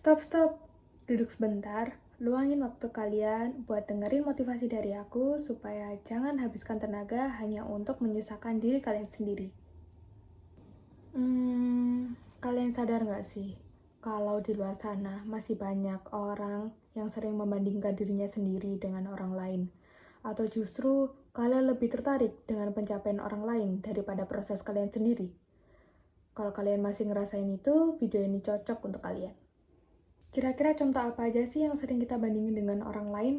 Stop. Duduk sebentar, luangin waktu kalian buat dengerin motivasi dari aku supaya jangan habiskan tenaga hanya untuk menyusahkan diri kalian sendiri. Kalian sadar nggak sih, kalau di luar sana masih banyak orang yang sering membandingkan dirinya sendiri dengan orang lain? Atau justru kalian lebih tertarik dengan pencapaian orang lain daripada proses kalian sendiri? Kalau kalian masih ngerasain itu, video ini cocok untuk kalian. Kira-kira contoh apa aja sih yang sering kita bandingin dengan orang lain?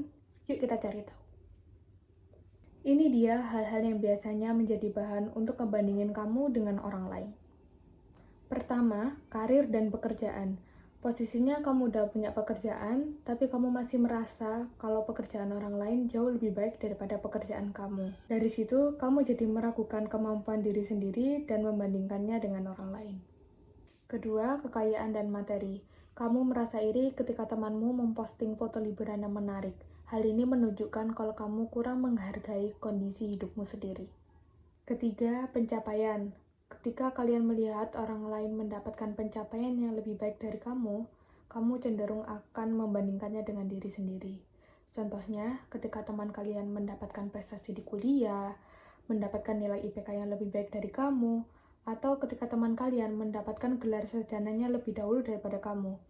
Yuk kita cari tahu. Ini dia hal-hal yang biasanya menjadi bahan untuk ngebandingin kamu dengan orang lain. Pertama, karir dan pekerjaan. Posisinya kamu udah punya pekerjaan, tapi kamu masih merasa kalau pekerjaan orang lain jauh lebih baik daripada pekerjaan kamu. Dari situ, kamu jadi meragukan kemampuan diri sendiri dan membandingkannya dengan orang lain. Kedua, kekayaan dan materi. Kamu merasa iri ketika temanmu memposting foto liburan yang menarik. Hal ini menunjukkan kalau kamu kurang menghargai kondisi hidupmu sendiri. Ketiga, pencapaian. Ketika kalian melihat orang lain mendapatkan pencapaian yang lebih baik dari kamu cenderung akan membandingkannya dengan diri sendiri. Contohnya, ketika teman kalian mendapatkan prestasi di kuliah, mendapatkan nilai IPK yang lebih baik dari kamu, atau ketika teman kalian mendapatkan gelar sarjananya lebih dahulu daripada kamu.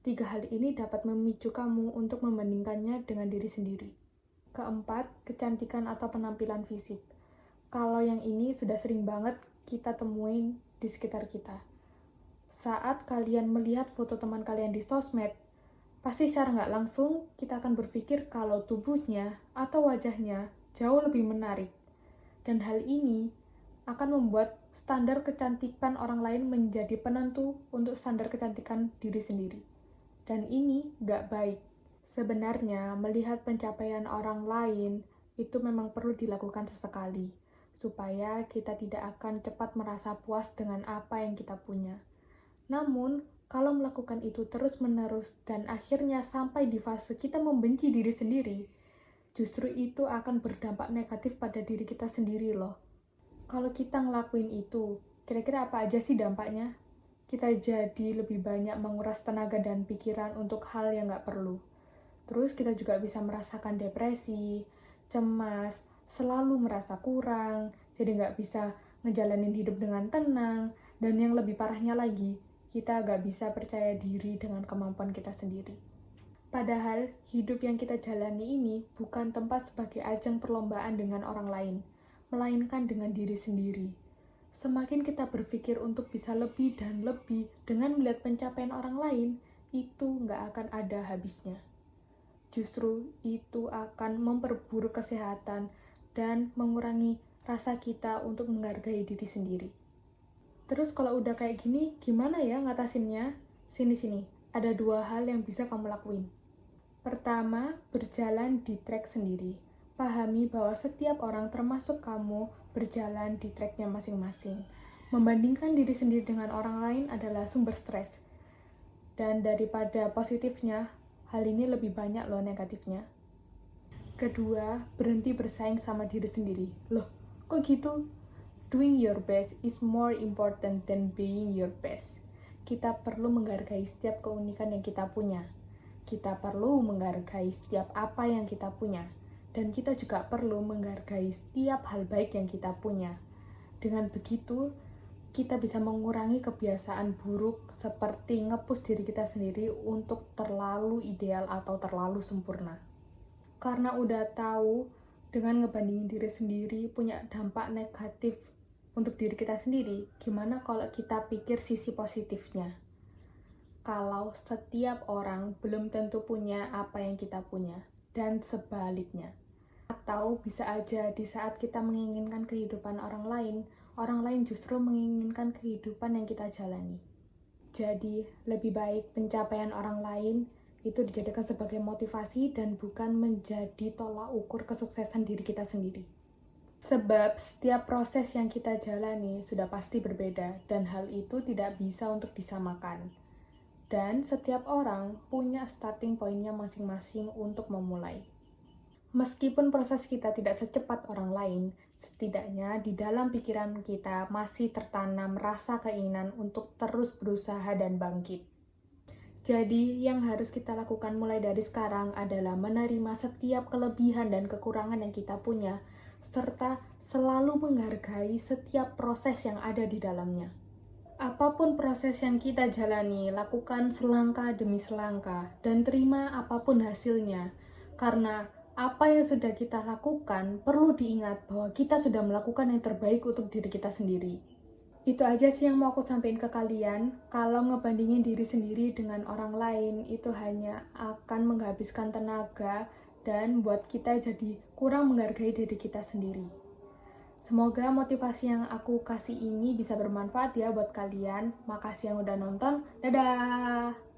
Tiga hal ini dapat memicu kamu untuk membandingkannya dengan diri sendiri. Keempat, kecantikan atau penampilan fisik. Kalau yang ini sudah sering banget kita temuin di sekitar kita. Saat kalian melihat foto teman kalian di sosmed, pasti secara nggak langsung kita akan berpikir kalau tubuhnya atau wajahnya jauh lebih menarik. Dan hal ini akan membuat standar kecantikan orang lain menjadi penentu untuk standar kecantikan diri sendiri. Dan ini nggak baik. Sebenarnya, melihat pencapaian orang lain itu memang perlu dilakukan sesekali, supaya kita tidak akan cepat merasa puas dengan apa yang kita punya. Namun, kalau melakukan itu terus-menerus dan akhirnya sampai di fase kita membenci diri sendiri, justru itu akan berdampak negatif pada diri kita sendiri loh. Kalau kita ngelakuin itu, kira-kira apa aja sih dampaknya? Kita jadi lebih banyak menguras tenaga dan pikiran untuk hal yang nggak perlu. Terus kita juga bisa merasakan depresi, cemas, selalu merasa kurang, jadi nggak bisa ngejalanin hidup dengan tenang, dan yang lebih parahnya lagi, kita nggak bisa percaya diri dengan kemampuan kita sendiri. Padahal, hidup yang kita jalani ini bukan tempat sebagai ajang perlombaan dengan orang lain, melainkan dengan diri sendiri. Semakin kita berpikir untuk bisa lebih dan lebih dengan melihat pencapaian orang lain, itu nggak akan ada habisnya. Justru itu akan memperburuk kesehatan dan mengurangi rasa kita untuk menghargai diri sendiri. Terus kalau udah kayak gini, gimana ya ngatasinnya? Sini, ada dua hal yang bisa kamu lakuin. Pertama, berjalan di trek sendiri. Pahami bahwa setiap orang termasuk kamu berjalan di treknya masing-masing. Membandingkan diri sendiri dengan orang lain adalah sumber stres. Dan daripada positifnya, hal ini lebih banyak loh negatifnya. Kedua, berhenti bersaing sama diri sendiri. Loh, kok gitu? Doing your best is more important than being your best. Kita perlu menghargai setiap keunikan yang kita punya. Kita perlu menghargai setiap apa yang kita punya. Dan kita juga perlu menghargai setiap hal baik yang kita punya. Dengan begitu, kita bisa mengurangi kebiasaan buruk seperti nge-push diri kita sendiri untuk terlalu ideal atau terlalu sempurna. Karena udah tahu dengan ngebandingin diri sendiri punya dampak negatif untuk diri kita sendiri, gimana kalau kita pikir sisi positifnya? Kalau setiap orang belum tentu punya apa yang kita punya, dan sebaliknya. Atau bisa aja di saat kita menginginkan kehidupan orang lain justru menginginkan kehidupan yang kita jalani. Jadi, lebih baik pencapaian orang lain itu dijadikan sebagai motivasi dan bukan menjadi tolak ukur kesuksesan diri kita sendiri. Sebab setiap proses yang kita jalani sudah pasti berbeda dan hal itu tidak bisa untuk disamakan. Dan setiap orang punya starting point-nya masing-masing untuk memulai. Meskipun proses kita tidak secepat orang lain, setidaknya di dalam pikiran kita masih tertanam rasa keinginan untuk terus berusaha dan bangkit. Jadi, yang harus kita lakukan mulai dari sekarang adalah menerima setiap kelebihan dan kekurangan yang kita punya, serta selalu menghargai setiap proses yang ada di dalamnya. Apapun proses yang kita jalani, lakukan selangkah demi selangkah, dan terima apapun hasilnya. Karena apa yang sudah kita lakukan, perlu diingat bahwa kita sudah melakukan yang terbaik untuk diri kita sendiri. Itu aja sih yang mau aku sampaikan ke kalian. Kalau ngebandingin diri sendiri dengan orang lain, itu hanya akan menghabiskan tenaga dan buat kita jadi kurang menghargai diri kita sendiri. Semoga motivasi yang aku kasih ini bisa bermanfaat ya buat kalian. Makasih yang udah nonton. Dadah!